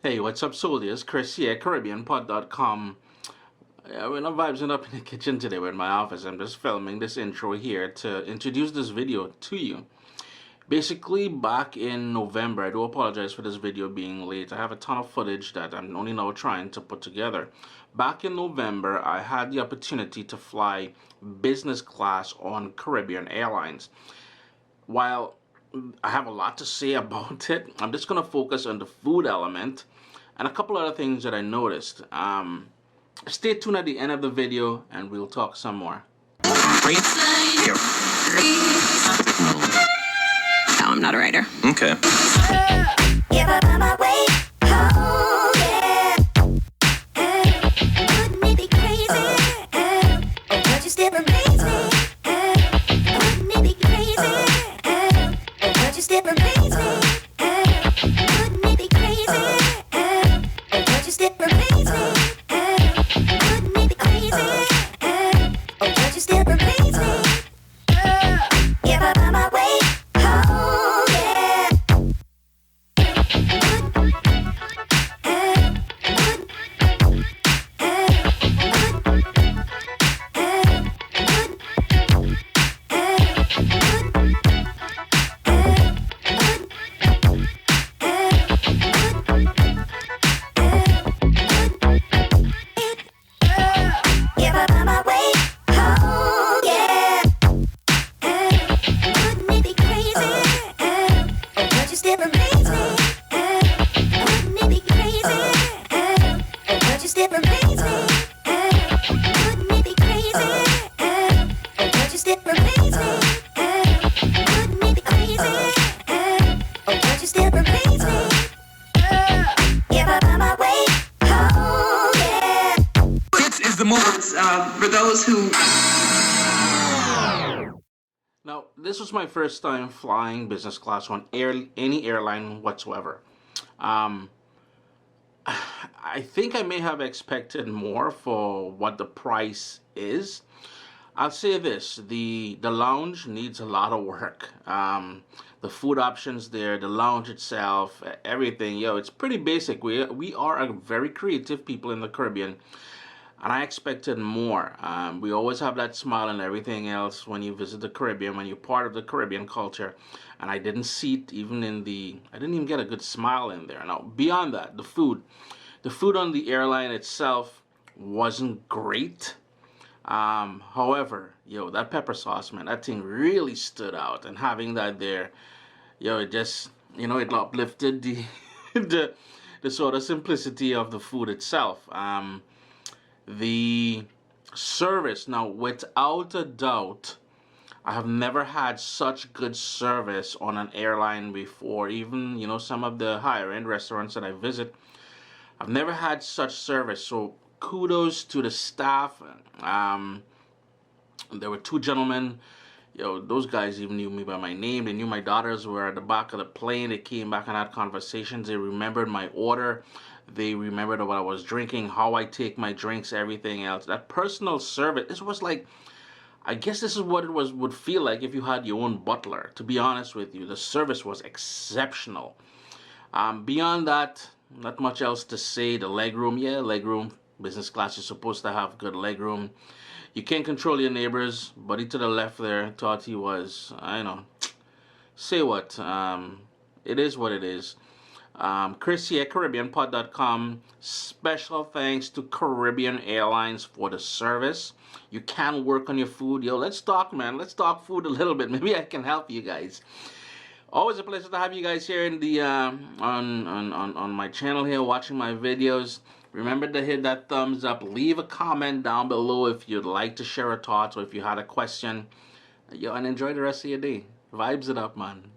Hey, what's up, soldiers? Chris here, caribbean-pod.com. We're not vibing up in the kitchen today. We're in my office. I'm just filming this intro here to introduce this video to you. Basically, back in November, I do apologize for this video being late. I have a ton of footage that I'm only now trying to put together. Back in November, I had the opportunity to fly business class on Caribbean Airlines. While I have a lot to say about it, I'm just going to focus on the food element and a couple other things that I noticed. Stay tuned at the end of the video and we'll talk some more. No, I'm not a writer. Okay. For those who... Now, this was my first time flying business class on any airline whatsoever. I think I may have expected more for what the price is. I'll say this, the lounge needs a lot of work. The food options there, the lounge itself, everything, it's pretty basic. We are a very creative people in the Caribbean, and I expected more. We always have that smile and everything else when you visit the Caribbean, when you're part of the Caribbean culture, and I didn't see it even I didn't even get a good smile in there. Now, beyond that, the food on the airline itself wasn't great. However, that pepper sauce, man, that thing really stood out, and having that there, it just, it uplifted the the sort of simplicity of the food itself. The service, now, without a doubt, I have never had such good service on an airline before. Even, some of the higher end restaurants that I visit, I've never had such service. So kudos to the staff. There were two gentlemen. Those guys even knew me by my name. They knew my daughters were at the back of the plane. They came back and had conversations. They remembered my order. They remembered what I was drinking, how I take my drinks, everything else. That personal service, this was like, I guess this is what it would feel like if you had your own butler. To be honest with you, the service was exceptional. Beyond that, not much else to say. The legroom, legroom. Business class is supposed to have good legroom. You can't control your neighbors. Buddy to the left there thought he was, say what? It is what it is. Chris here, caribbean-pod.com. Special thanks to Caribbean Airlines for the service. You can work on your food. Let's talk, man. Let's talk food a little bit. Maybe I can help you guys. Always a pleasure to have you guys here in the on my channel here, watching my videos. Remember to hit that thumbs up. Leave a comment down below if you'd like to share a thought or if you had a question. And enjoy the rest of your day. Vibes it up, man.